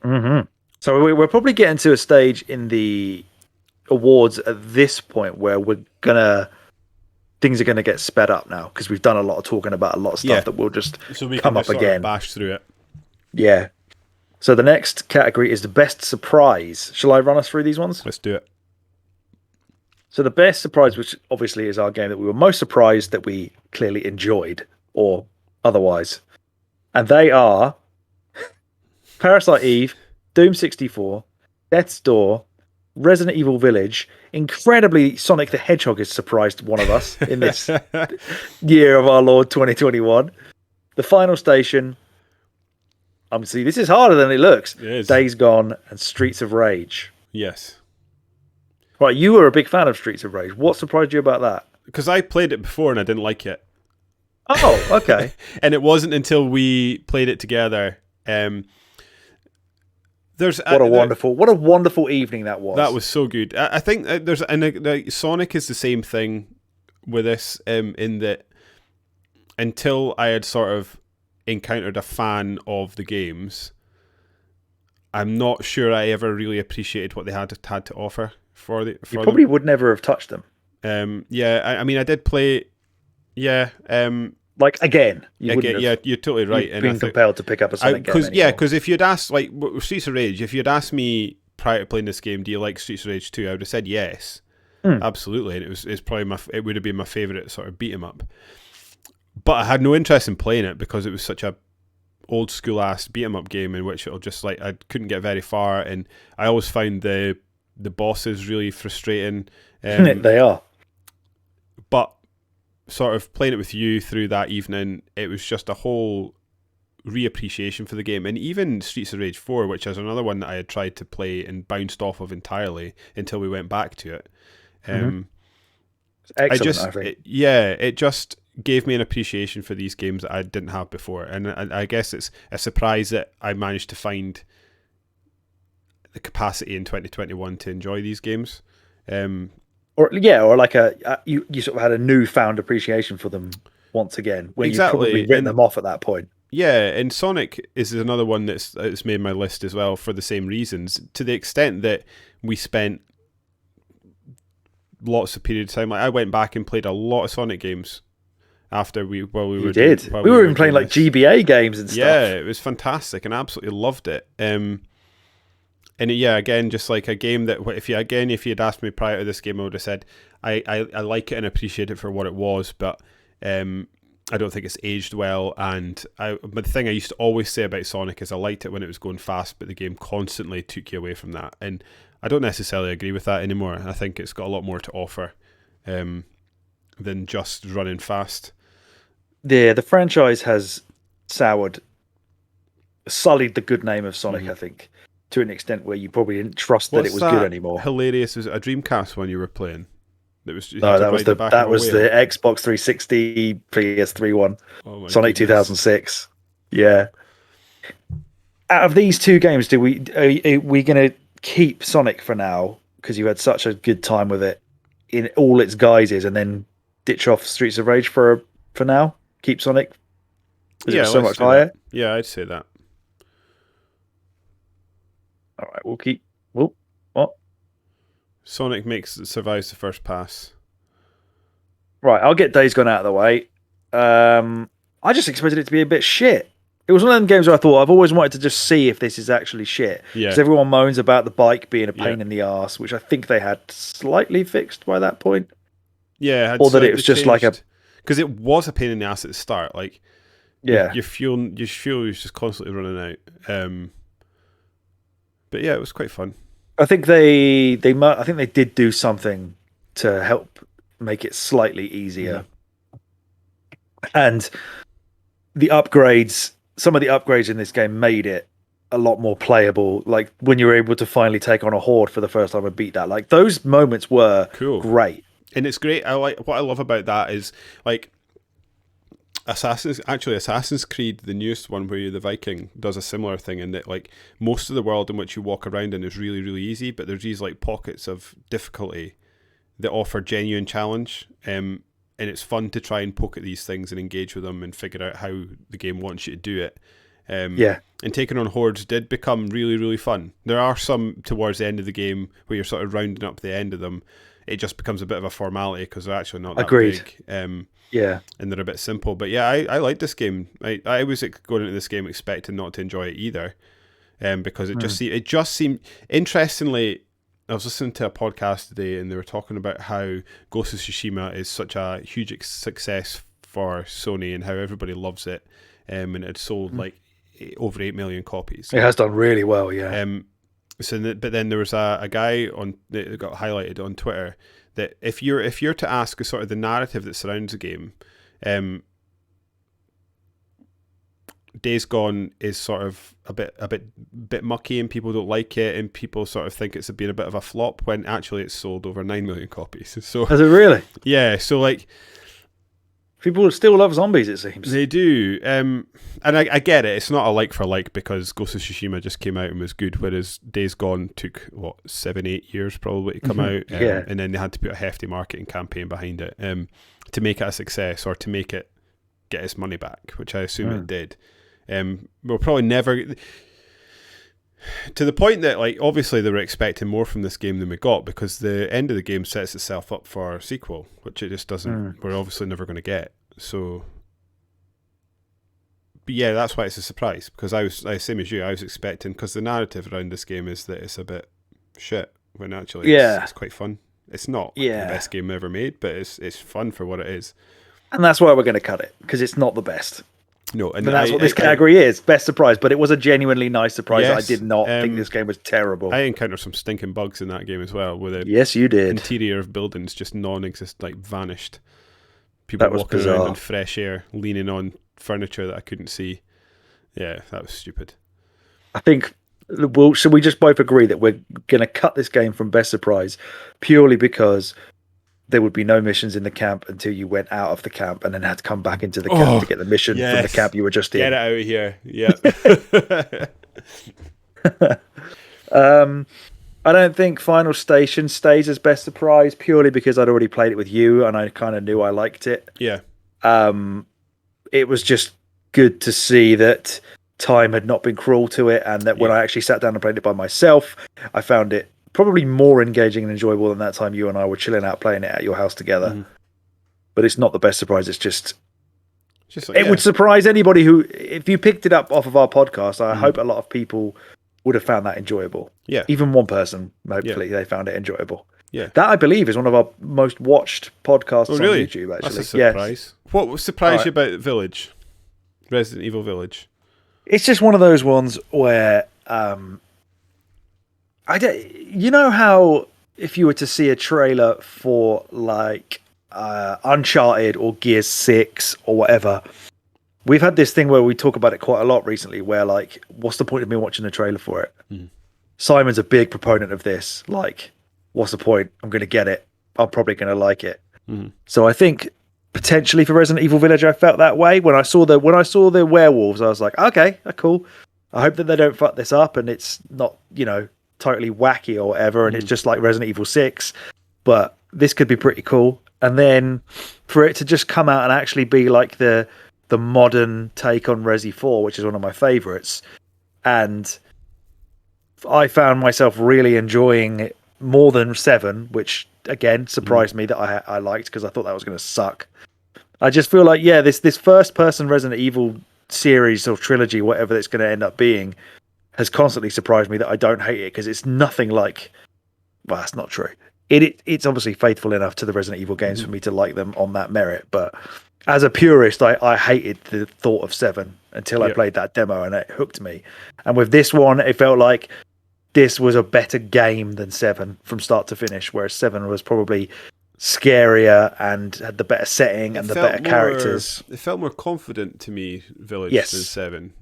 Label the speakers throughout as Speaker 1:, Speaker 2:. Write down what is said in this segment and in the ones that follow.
Speaker 1: Hmm. So we're probably getting to a stage in the awards at this point where things are gonna get sped up now because we've done a lot of talking about a lot of stuff
Speaker 2: Yeah,
Speaker 1: that will just
Speaker 2: so we can
Speaker 1: come
Speaker 2: just
Speaker 1: up
Speaker 2: sort of
Speaker 1: again.
Speaker 2: bash through it.
Speaker 1: Yeah. So the next category is the best surprise. Shall I run us through these ones?
Speaker 2: Let's do it.
Speaker 1: So the best surprise, which obviously is our game that we were most surprised that we clearly enjoyed or otherwise, and they are Parasite Eve, Doom 64, Death's Door, Resident Evil Village. Incredibly, Sonic the Hedgehog has surprised one of us in this year of our Lord 2021. The Final Station. See, this is harder than it looks.
Speaker 2: It is.
Speaker 1: Days Gone and Streets of Rage.
Speaker 2: Yes.
Speaker 1: Right, you were a big fan of Streets of Rage. What surprised you about that?
Speaker 2: Because I played it before and I didn't like it.
Speaker 1: Oh, okay.
Speaker 2: And it wasn't until we played it together. There's
Speaker 1: what a wonderful evening that was.
Speaker 2: That was so good. I think Sonic is the same thing with this, in that until I had sort of encountered a fan of the games, I'm not sure I ever really appreciated what they had to offer for the.
Speaker 1: You probably would never have touched them.
Speaker 2: Yeah, I mean, I did play. Yeah,
Speaker 1: like again,
Speaker 2: yeah, you're totally right.
Speaker 1: And been compelled to pick up a Sonic game.
Speaker 2: Because if you'd asked, like, Streets of Rage, if you'd asked me prior to playing this game, do you like Streets of Rage 2? I would have said yes, absolutely, and it's probably it would have been my favorite sort of beat 'em up. But I had no interest in playing it because it was such a old school ass beat 'em up game in which it'll just like I couldn't get very far, and I always found the bosses really frustrating.
Speaker 1: They are,
Speaker 2: but sort of playing it with you through that evening, it was just a whole reappreciation for the game. And even Streets of Rage 4, which is another one that I had tried to play and bounced off of entirely until we went back to it.
Speaker 1: Excellent, I think.
Speaker 2: It just gave me an appreciation for these games that I didn't have before. And I guess it's a surprise that I managed to find the capacity in 2021 to enjoy these games.
Speaker 1: Or like you sort of had a newfound appreciation for them once again when you probably written them off at that point.
Speaker 2: Yeah, and Sonic is another one that's made my list as well for the same reasons. To the extent that we spent lots of period of time, like I went back and played a lot of Sonic games after we were
Speaker 1: even playing like GBA games and stuff.
Speaker 2: Yeah, it was fantastic and I absolutely loved it. And yeah, again, just like a game that if you had asked me prior to this game, I would have said I like it and appreciate it for what it was, but I don't think it's aged well. But the thing I used to always say about Sonic is I liked it when it was going fast, but the game constantly took you away from that. And I don't necessarily agree with that anymore. I think it's got a lot more to offer than just running fast.
Speaker 1: Yeah, the franchise has sullied the good name of Sonic, I think, to an extent where you probably didn't trust that it was good anymore.
Speaker 2: Hilarious. Was it a Dreamcast one you were playing?
Speaker 1: That was the Xbox 360 PS3 one. Oh Sonic 2006. Yeah. Out of these two games, are we going to keep Sonic for now because you had such a good time with it in all its guises, and then ditch off Streets of Rage for now? Keep Sonic. Is it so much higher?
Speaker 2: That. Yeah, I'd say that.
Speaker 1: All right, we'll keep. What?
Speaker 2: Sonic survives the first pass.
Speaker 1: Right, I'll get Days Gone out of the way. I just expected it to be a bit shit. It was one of them games where I thought I've always wanted to just see if this is actually shit.
Speaker 2: Yeah.
Speaker 1: Because everyone moans about the bike being a pain in the arse, which I think they had slightly fixed by that point.
Speaker 2: Yeah,
Speaker 1: or that it was just like
Speaker 2: because it was a pain in the ass at the start. Like,
Speaker 1: yeah,
Speaker 2: your fuel was just constantly running out. But yeah, it was quite fun.
Speaker 1: I think they did do something to help make it slightly easier, and some of the upgrades in this game made it a lot more playable. Like when you were able to finally take on a horde for the first time and beat that, like those moments were great.
Speaker 2: And it's great. What I love about that is like Assassin's Creed, the newest one where you're the Viking, does a similar thing in that like most of the world in which you walk around in is really, really easy, but there's these like pockets of difficulty that offer genuine challenge. And it's fun to try and poke at these things and engage with them and figure out how the game wants you to do it.
Speaker 1: Yeah.
Speaker 2: And taking on hordes did become really, really fun. There are some towards the end of the game where you're sort of rounding up the end of them. It just becomes a bit of a formality because they're actually not that
Speaker 1: Agreed.
Speaker 2: big.
Speaker 1: Yeah.
Speaker 2: And they're a bit simple. But yeah, I like this game. I was going into this game expecting not to enjoy it either, because it just seemed interestingly. I was listening to a podcast today, and they were talking about how Ghost of Tsushima is such a huge success for Sony and how everybody loves it, and it sold like over 8 million copies.
Speaker 1: It has done really well, yeah.
Speaker 2: But then there was a guy that got highlighted on Twitter that if you're to ask a sort of the narrative that surrounds the game, Days Gone is sort of a bit mucky and people don't like it and people sort of think it's been a bit of a flop when actually it's sold over 9 million copies. So
Speaker 1: has it really?
Speaker 2: Yeah, so like
Speaker 1: people still love zombies, it seems.
Speaker 2: They do. And I get it. It's not a like for like because Ghost of Tsushima just came out and was good, whereas Days Gone took, 7-8 years probably to come out. And then they had to put a hefty marketing campaign behind it to make it a success or to make it get its money back, which I assume it did. We'll probably never... To the point that, like, obviously they were expecting more from this game than we got because the end of the game sets itself up for a sequel, which it just doesn't. We're obviously never going to get. So, but yeah, that's why it's a surprise because I was same as you. I was expecting because the narrative around this game is that it's a bit shit when actually it's quite fun. It's not the best game ever made, but it's fun for what it is.
Speaker 1: And that's why we're going to cut it because it's not the best.
Speaker 2: No, and
Speaker 1: that's what this category is. Best surprise, but it was a genuinely nice surprise.
Speaker 2: Yes,
Speaker 1: I did not think this game was terrible.
Speaker 2: I encountered some stinking bugs in that game as well. With the
Speaker 1: yes, you did.
Speaker 2: Interior of buildings just non-existent, like vanished. People walking around in fresh air, leaning on furniture that I couldn't see. Yeah, that was stupid.
Speaker 1: I think. Should we just both agree that we're going to cut this game from best surprise purely because there would be no missions in the camp until you went out of the camp and then had to come back into the camp to get the mission from the camp you were just in.
Speaker 2: Get it out of here. Yeah.
Speaker 1: I don't think Final Station stays as best surprise purely because I'd already played it with you and I kind of knew I liked it.
Speaker 2: Yeah.
Speaker 1: It was just good to see that time had not been cruel to it and that when I actually sat down and played it by myself, I found it probably more engaging and enjoyable than that time you and I were chilling out playing it at your house together. But it's not the best surprise. It's just it would surprise anybody who, if you picked it up off of our podcast, I hope a lot of people would have found that enjoyable.
Speaker 2: Yeah.
Speaker 1: Even one person, hopefully they found it enjoyable.
Speaker 2: Yeah.
Speaker 1: That I believe is one of our most watched podcasts on YouTube, actually.
Speaker 2: That's a surprise. Yes. What surprised you about Village? Resident Evil Village?
Speaker 1: It's just one of those ones where you know how if you were to see a trailer for like Uncharted or Gears 6 or whatever, we've had this thing where we talk about it quite a lot recently where like, what's the point of me watching a trailer for it? Simon's a big proponent of this. Like, what's the point? I'm going to get it. I'm probably going to like it. So I think potentially for Resident Evil Village, I felt that way when I saw the werewolves. I was like, okay, cool. I hope that they don't fuck this up and it's not, totally wacky or whatever, and it's just like Resident Evil 6, but this could be pretty cool. And then for it to just come out and actually be like the modern take on Resi 4, which is one of my favorites, and I found myself really enjoying it more than 7, which again surprised me that I liked because I thought that was going to suck. I just feel like this first person Resident Evil series or trilogy, whatever it's going to end up being, has constantly surprised me that I don't hate it because it's nothing like. Well, that's not true. It's obviously faithful enough to the Resident Evil games for me to like them on that merit. But as a purist, I hated the thought of 7 until I played that demo and it hooked me. And with this one, it felt like this was a better game than 7 from start to finish, whereas 7 was probably scarier and had the better setting and the better characters.
Speaker 2: It felt more confident to me, Village, than 7.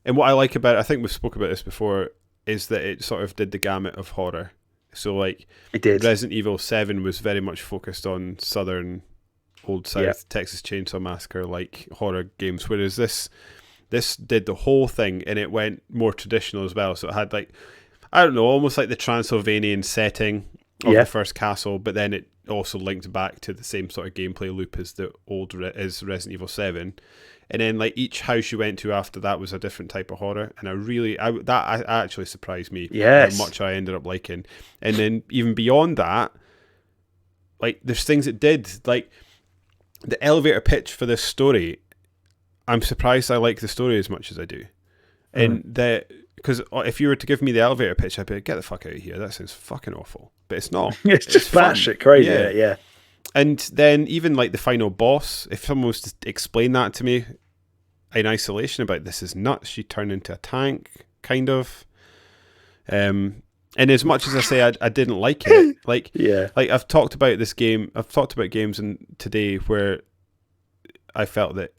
Speaker 2: And what I like about it, I think we've spoken about this before, is that it sort of did the gamut of horror. So, like,
Speaker 1: it did.
Speaker 2: Resident Evil 7 was very much focused on Southern, Old South, Texas Chainsaw Massacre, like horror games, whereas this did the whole thing and it went more traditional as well. So it had, like, I don't know, almost like the Transylvanian setting of the first castle, but then it also linked back to the same sort of gameplay loop as the old as Resident Evil 7. And then like each house you went to after that was a different type of horror, and that actually surprised me
Speaker 1: Yes.
Speaker 2: how much I ended up liking. And then even beyond that, like there's things it did, like the elevator pitch for this story. I'm surprised I like the story as much as I do, and because if you were to give me the elevator pitch, I'd be like, get the fuck out of here. That sounds fucking awful, but it's not.
Speaker 1: It's just batshit crazy. Yeah.
Speaker 2: And then even like the final boss, if someone was to explain that to me in isolation about this is nuts, she turned into a tank, kind of. And as much as I say I didn't like it, like I've talked about this game, I've talked about games today where I felt that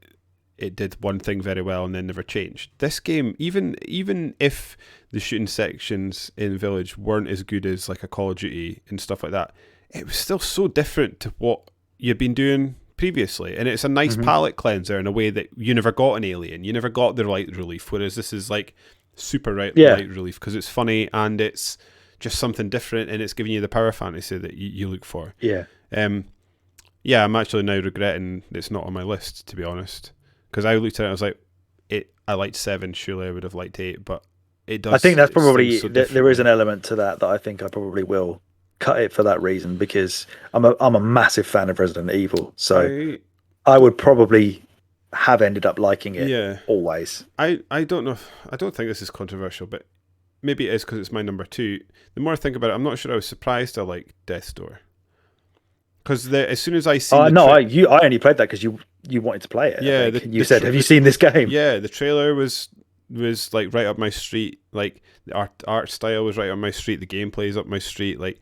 Speaker 2: it did one thing very well and then never changed. This game, even if the shooting sections in Village weren't as good as like a Call of Duty and stuff like that, it was still so different to what you'd been doing previously, and it's a nice palette cleanser in a way that you never got in Alien. You never got the light relief, whereas this is like super light relief because it's funny and it's just something different, and it's giving you the power fantasy that you look for. I'm actually now regretting it's not on my list, to be honest, because I looked at it and I was like, I liked 7, surely I would have liked 8, but it does.
Speaker 1: I think that's probably there is an element to that I think I probably will cut it for that reason, because I'm a massive fan of Resident Evil, so I would probably have ended up liking it always.
Speaker 2: I don't know. I don't think this is controversial, but maybe it is because it's my number 2. The more I think about it, I'm not sure I was surprised I liked Death's Door, because as soon as I see,
Speaker 1: I only played that because you wanted to play it.
Speaker 2: Yeah,
Speaker 1: you said, "Have you seen this game?"
Speaker 2: Yeah, the trailer was like right up my street. Like the art style was right up my street. The gameplay is up my street. Like,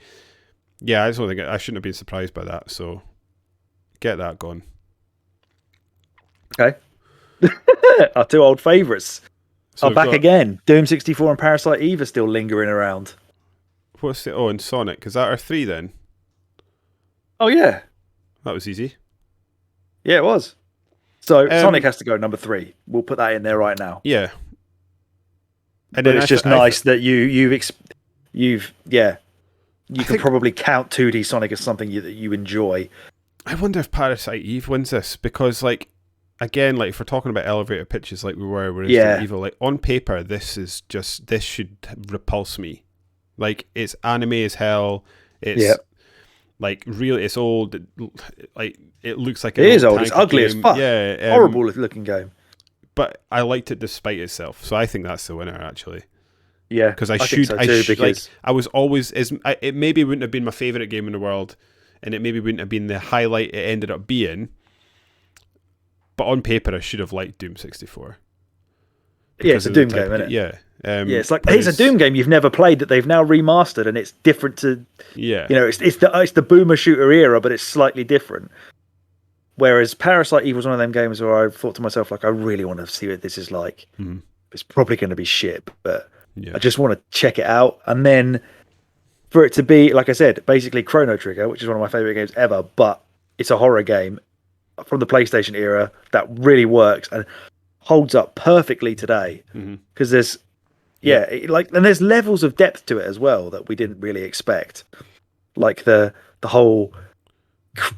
Speaker 2: yeah, I just don't think I shouldn't have been surprised by that. So get that gone.
Speaker 1: Okay. Our 2 old favourites are back again. Doom 64 and Parasite Eve are still lingering around.
Speaker 2: What's it? Oh, and Sonic. Is that our 3 then?
Speaker 1: Oh yeah,
Speaker 2: that was easy.
Speaker 1: Yeah, it was. So Sonic has to go number 3. We'll put that in there right now.
Speaker 2: Yeah.
Speaker 1: And but it's just nice that you can probably count 2D Sonic as something that you enjoy.
Speaker 2: I wonder if Parasite Eve wins this, because like, again, like if we're talking about elevator pitches like we were with Resident Evil, like on paper this should repulse me. Like it's anime as hell. It's like really, it's old. Like it looks like
Speaker 1: it is old. It's ugly as fuck.
Speaker 2: Yeah,
Speaker 1: horrible looking game. But
Speaker 2: I liked it despite itself, so I think that's the winner actually.
Speaker 1: Yeah,
Speaker 2: because I was always it maybe wouldn't have been my favorite game in the world, and it maybe wouldn't have been the highlight it ended up being. But on paper, I should have liked Doom 64.
Speaker 1: Yeah, it's a Doom game, isn't it?
Speaker 2: Yeah.
Speaker 1: It's like it's a Doom game you've never played that they've now remastered, and it's different to.
Speaker 2: Yeah.
Speaker 1: You know, it's the boomer shooter era, but it's slightly different. Whereas Parasite Eve was one of them games where I thought to myself, like, I really want to see what this is like. Mm-hmm. It's probably going to be shit, but I just want to check it out. And then for it to be, like I said, basically Chrono Trigger, which is one of my favorite games ever, but it's a horror game from the PlayStation era that really works and holds up perfectly today. Because there's, and there's levels of depth to it as well that we didn't really expect. Like the whole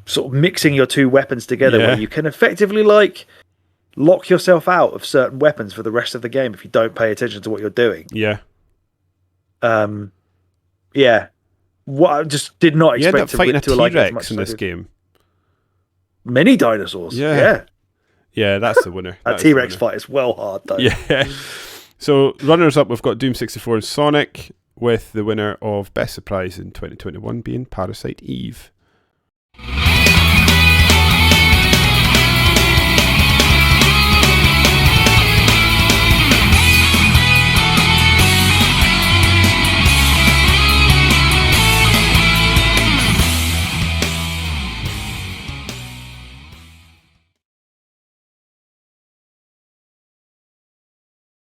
Speaker 1: sort of mixing your 2 weapons together where you can effectively like lock yourself out of certain weapons for the rest of the game if you don't pay attention to what you're doing. What I just did not expect
Speaker 2: to fighting a
Speaker 1: T-Rex
Speaker 2: like as in this game.
Speaker 1: Many dinosaurs.
Speaker 2: Yeah, that's the winner.
Speaker 1: That T-Rex fight is well hard though.
Speaker 2: Yeah. So runners up, we've got Doom 64 and Sonic, with the winner of Best Surprise in 2021 being Parasite Eve.